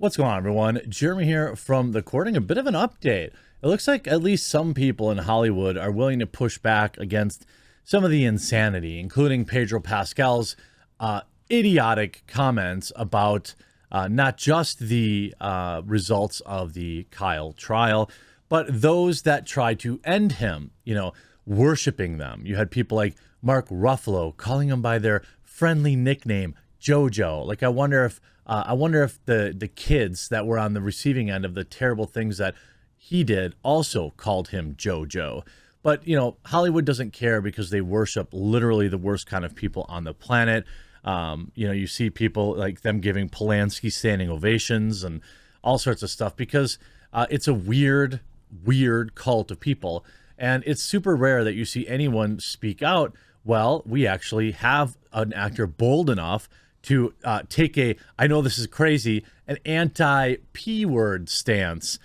What's going on, everyone? Jeremy here from the Courting. A bit of an update. It looks like at least some people in Hollywood are willing to push back against some of the insanity, including Pedro Pascal's idiotic comments about not just the results of the Kyle trial, but those that tried to end him, worshiping them. You had people like Mark Ruffalo calling him by their friendly nickname, JoJo. Like, I wonder if the kids that were on the receiving end of the terrible things that he did also called him JoJo. But, Hollywood doesn't care because they worship literally the worst kind of people on the planet. You see people like them giving Polanski standing ovations and all sorts of stuff because it's a weird cult of people. And it's super rare that you see anyone speak out. Well, we actually have an actor bold enough to take I know this is crazy, an anti-P word stance,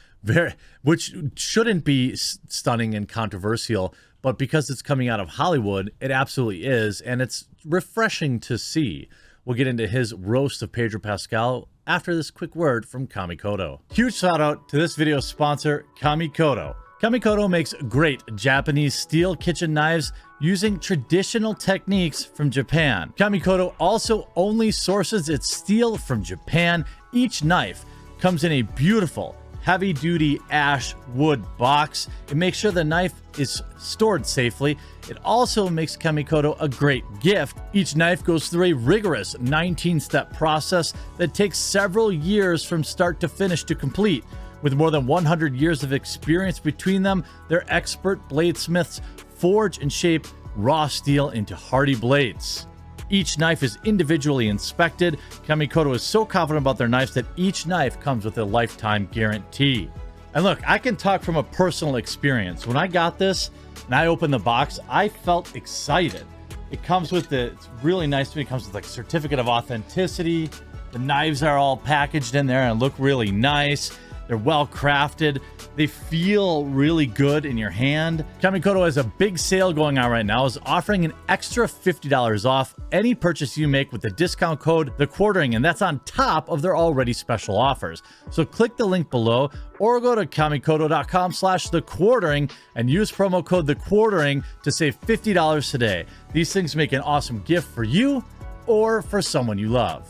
which shouldn't be stunning and controversial, but because it's coming out of Hollywood, it absolutely is, and it's refreshing to see. We'll get into his roast of Pedro Pascal after this quick word from Kamikoto. Huge shout out to this video's sponsor, Kamikoto. Kamikoto makes great Japanese steel kitchen knives using traditional techniques from Japan. Kamikoto also only sources its steel from Japan. Each knife comes in a beautiful heavy-duty ash wood box. It makes sure the knife is stored safely. It also makes Kamikoto a great gift. Each knife goes through a rigorous 19-step process that takes several years from start to finish to complete. With more than 100 years of experience between them, their expert bladesmiths forge and shape raw steel into hardy blades. Each knife is individually inspected. Kamikoto is so confident about their knives that each knife comes with a lifetime guarantee. And look, I can talk from a personal experience. When I got this and I opened the box, I felt excited. It comes with it's really nice to me. It comes with like a certificate of authenticity. The knives are all packaged in there and look really nice. They're well crafted. They feel really good in your hand. Kamikoto has a big sale going on right now. Is offering an extra $50 off any purchase you make with the discount code The Quartering, and that's on top of their already special offers. So click the link below or go to kamikoto.com/The Quartering and use promo code The Quartering to save $50 today. These things make an awesome gift for you or for someone you love.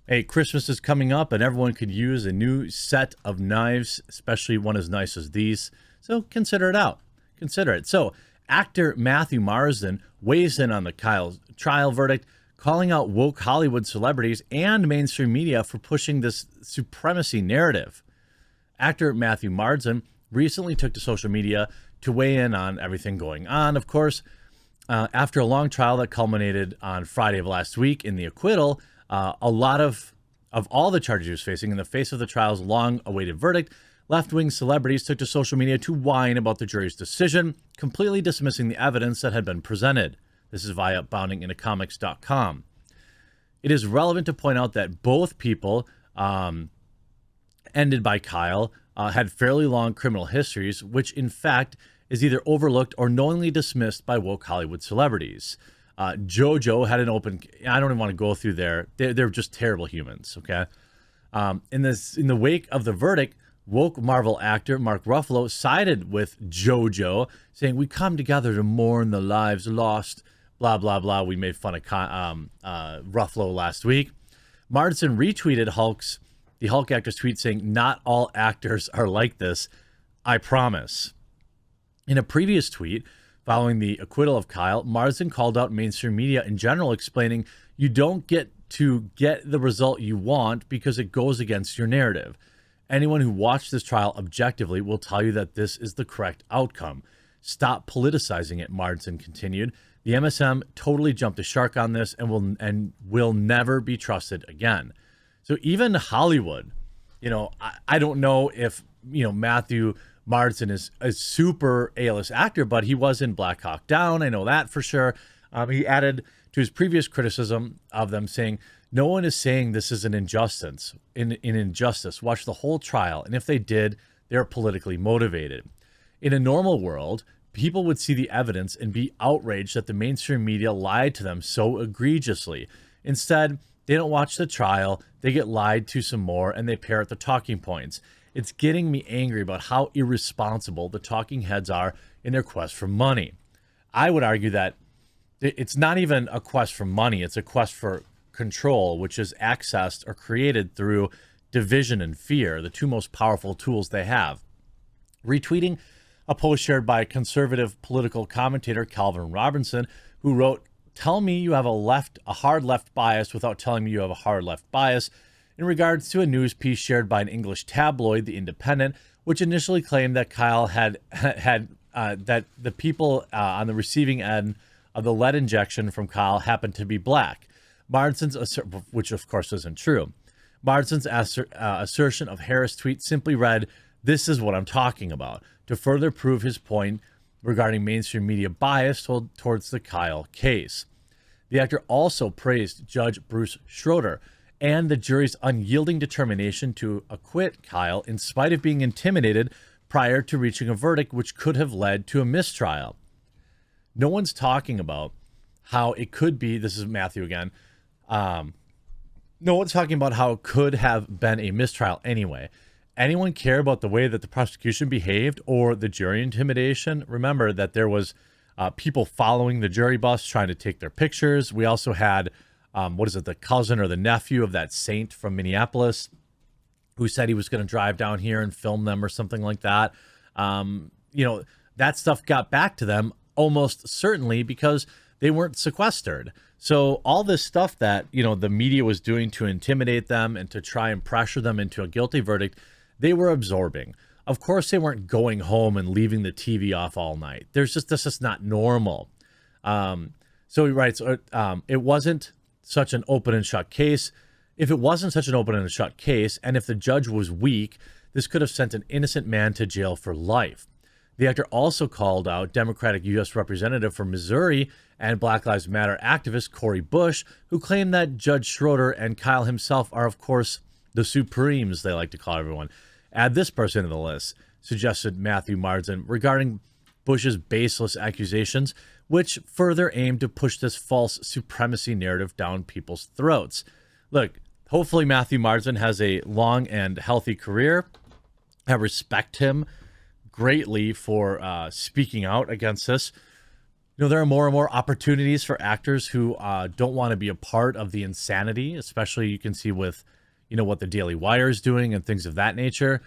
Hey, Christmas is coming up and everyone could use a new set of knives, especially one as nice as these. So consider it out. Consider it. So actor Matthew Marsden weighs in on the Kyle trial verdict, calling out woke Hollywood celebrities and mainstream media for pushing this supremacy narrative. Actor Matthew Marsden recently took to social media to weigh in on everything going on. Of course, after a long trial that culminated on Friday of last week in the acquittal, a lot of all the charges he was facing in the face of the trial's long-awaited verdict, left-wing celebrities took to social media to whine about the jury's decision, completely dismissing the evidence that had been presented. This is via boundingintocomics.com. It is relevant to point out that both people ended by Kyle had fairly long criminal histories, which in fact is either overlooked or knowingly dismissed by woke Hollywood celebrities. JoJo had an open. I don't even want to go through there. They're just terrible humans. Okay. In the wake of the verdict, woke Marvel actor Mark Ruffalo sided with JoJo, saying, "We come together to mourn the lives lost." Blah blah blah. We made fun of Ruffalo last week. Marsden retweeted the Hulk actor's tweet saying, "Not all actors are like this. I promise." In a previous tweet, following the acquittal of Kyle, Marsden called out mainstream media in general, explaining, "You don't get to get the result you want because it goes against your narrative. Anyone who watched this trial objectively will tell you that this is the correct outcome. Stop politicizing it," Marsden continued. "The MSM totally jumped the shark on this and will never be trusted again." So even Hollywood, I don't know if, Matthew Marsden is a super A-list actor, but he was in Black Hawk Down. I know that for sure. He added to his previous criticism of them, saying, "No one is saying this is an injustice. Watch the whole trial. And if they did, they're politically motivated." In a normal world, people would see the evidence and be outraged that the mainstream media lied to them so egregiously. Instead, They don't watch the trial, they get lied to some more, and they parrot the talking points. It's getting me angry about how irresponsible the talking heads are in their quest for money. I would argue that it's not even a quest for money, it's a quest for control, which is accessed or created through division and fear, the two most powerful tools they have. Retweeting a post shared by conservative political commentator Calvin Robinson, who wrote, "Tell me you have a hard left bias without telling me you have a hard left bias," in regards to a news piece shared by an English tabloid, The Independent, which initially claimed that Kyle had that the people on the receiving end of the lead injection from Kyle happened to be black. Martinson's which of course isn't true. Martinson's assertion of Harris' tweet simply read, "This is what I'm talking about," to further prove his point regarding mainstream media bias towards the Kyle case. The actor also praised Judge Bruce Schroeder and the jury's unyielding determination to acquit Kyle in spite of being intimidated prior to reaching a verdict which could have led to a mistrial. No one's talking about how it could be, this is Matthew again, no one's talking about how it could have been a mistrial anyway. Anyone care about the way that the prosecution behaved or the jury intimidation? Remember that there was people following the jury bus trying to take their pictures. We also had, the cousin or the nephew of that saint from Minneapolis who said he was going to drive down here and film them or something like that. That stuff got back to them almost certainly because they weren't sequestered. So all this stuff that, the media was doing to intimidate them and to try and pressure them into a guilty verdict, they were absorbing. Of course, they weren't going home and leaving the TV off all night. This is not normal. So he writes, it wasn't such an open and shut case. If it wasn't such an open and shut case, and if the judge was weak, this could have sent an innocent man to jail for life. The actor also called out Democratic U.S. Representative from Missouri and Black Lives Matter activist Cori Bush, who claimed that Judge Schroeder and Kyle himself are, of course, the Supremes, they like to call everyone. Add this person to the list, suggested Matthew Marsden, regarding Bush's baseless accusations, which further aimed to push this false supremacy narrative down people's throats. Look, hopefully Matthew Marsden has a long and healthy career. I respect him greatly for speaking out against this. There are more and more opportunities for actors who don't want to be a part of the insanity, especially you can see with, what the Daily Wire is doing and things of that nature.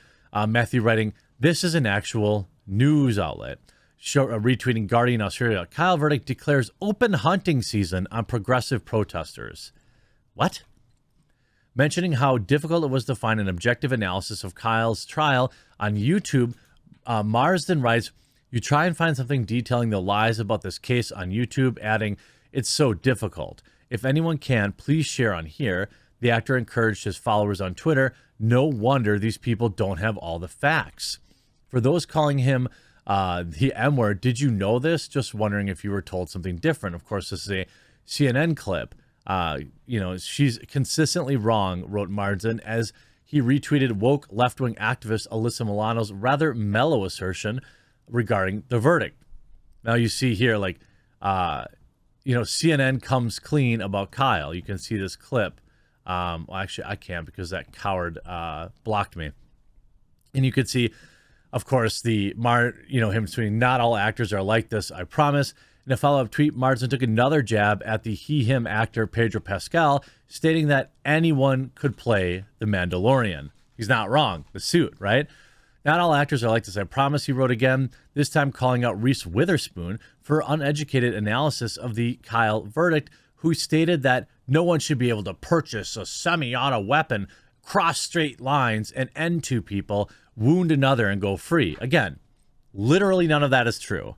Matthew writing, "This is an actual news outlet." Retweeting Guardian Australia, "Kyle verdict declares open hunting season on progressive protesters." What? Mentioning how difficult it was to find an objective analysis of Kyle's trial on YouTube, Marsden writes, "You try and find something detailing the lies about this case on YouTube," adding, "It's so difficult. If anyone can, please share on here." The actor encouraged his followers on Twitter, "No wonder these people don't have all the facts." For those calling him the M word, did you know this? Just wondering if you were told something different. Of course, this is a CNN clip. She's consistently wrong, wrote Marsden, as he retweeted woke left-wing activist Alyssa Milano's rather mellow assertion regarding the verdict. Now you see here, CNN comes clean about Kyle. You can see this clip. Actually, I can't because that coward blocked me. And you could see, of course, him tweeting, "Not all actors are like this, I promise." In a follow-up tweet, Marsden took another jab at the he/him actor Pedro Pascal, stating that anyone could play the Mandalorian. He's not wrong. The suit, right? "Not all actors are like this, I promise," he wrote again, this time calling out Reese Witherspoon for uneducated analysis of the Kyle verdict, who stated that no one should be able to purchase a semi-auto weapon, cross straight lines, and end two people, wound another, and go free. Again, literally none of that is true.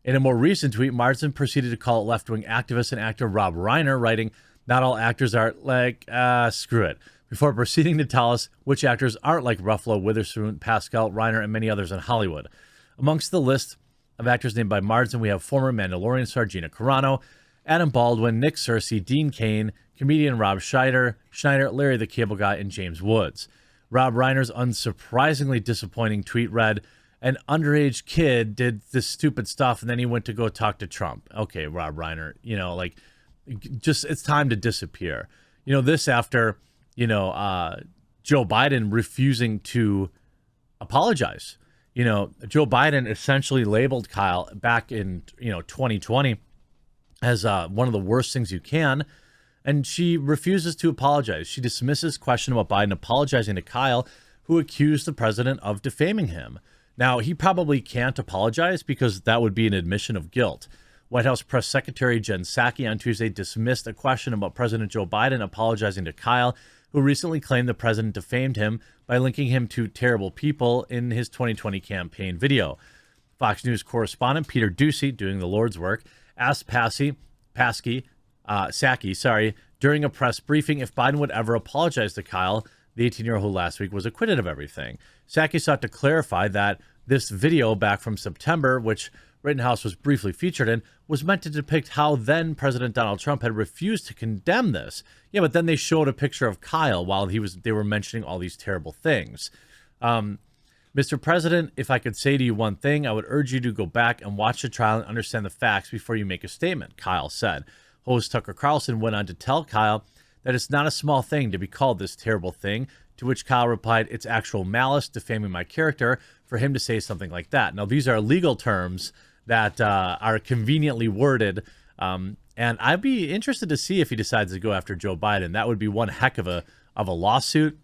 In a more recent tweet, Marsden proceeded to call left-wing activist and actor Rob Reiner, writing, "Not all actors are like, screw it," before proceeding to tell us which actors aren't like Ruffalo, Witherspoon, Pascal, Reiner, and many others in Hollywood. Amongst the list of actors named by Marsden, we have former Mandalorian star Gina Carano, Adam Baldwin, Nick Searcy, Dean Cain, comedian Rob Schneider, Larry the Cable Guy, and James Woods. Rob Reiner's unsurprisingly disappointing tweet read, "An underage kid did this stupid stuff and then he went to go talk to Trump." Okay, Rob Reiner, it's time to disappear. This after, Joe Biden refusing to apologize. Joe Biden essentially labeled Kyle back in, 2020 as one of the worst things you can. And she refuses to apologize. She dismisses question about Biden apologizing to Kyle, who accused the president of defaming him. Now, he probably can't apologize because that would be an admission of guilt. White House Press Secretary Jen Psaki on Tuesday dismissed a question about President Joe Biden apologizing to Kyle, who recently claimed the president defamed him by linking him to terrible people in his 2020 campaign video. Fox News correspondent Peter Ducey, doing the Lord's work, asked Psaki during a press briefing if Biden would ever apologize to Kyle, the 18-year-old who last week was acquitted of everything. Psaki sought to clarify that this video back from September, which Rittenhouse was briefly featured in, was meant to depict how then President Donald Trump had refused to condemn this. Yeah, but then they showed a picture of Kyle while they were mentioning all these terrible things. Mr. President, if I could say to you one thing, I would urge you to go back and watch the trial and understand the facts before you make a statement, Kyle said. Host Tucker Carlson went on to tell Kyle that it's not a small thing to be called this terrible thing, to which Kyle replied, it's actual malice, defaming my character, for him to say something like that. Now, these are legal terms that are conveniently worded, and I'd be interested to see if he decides to go after Joe Biden. That would be one heck of a lawsuit.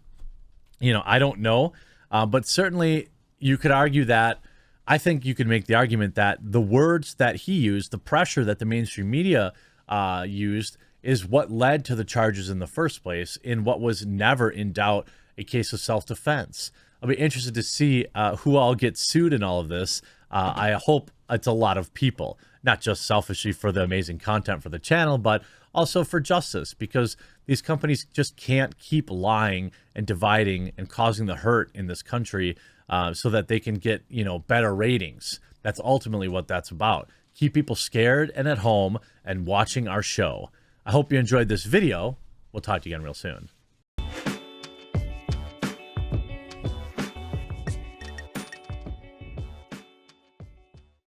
I don't know, but certainly you could argue that. I think you could make the argument that the words that he used, the pressure that the mainstream media used, is what led to the charges in the first place in what was never in doubt a case of self-defense. I'll be interested to see who all gets sued in all of this. I hope it's a lot of people, not just selfishly for the amazing content for the channel, but also for justice, because these companies just can't keep lying and dividing and causing the hurt in this country so that they can get, better ratings. That's ultimately what that's about. Keep people scared and at home and watching our show. I hope you enjoyed this video. We'll talk to you again real soon.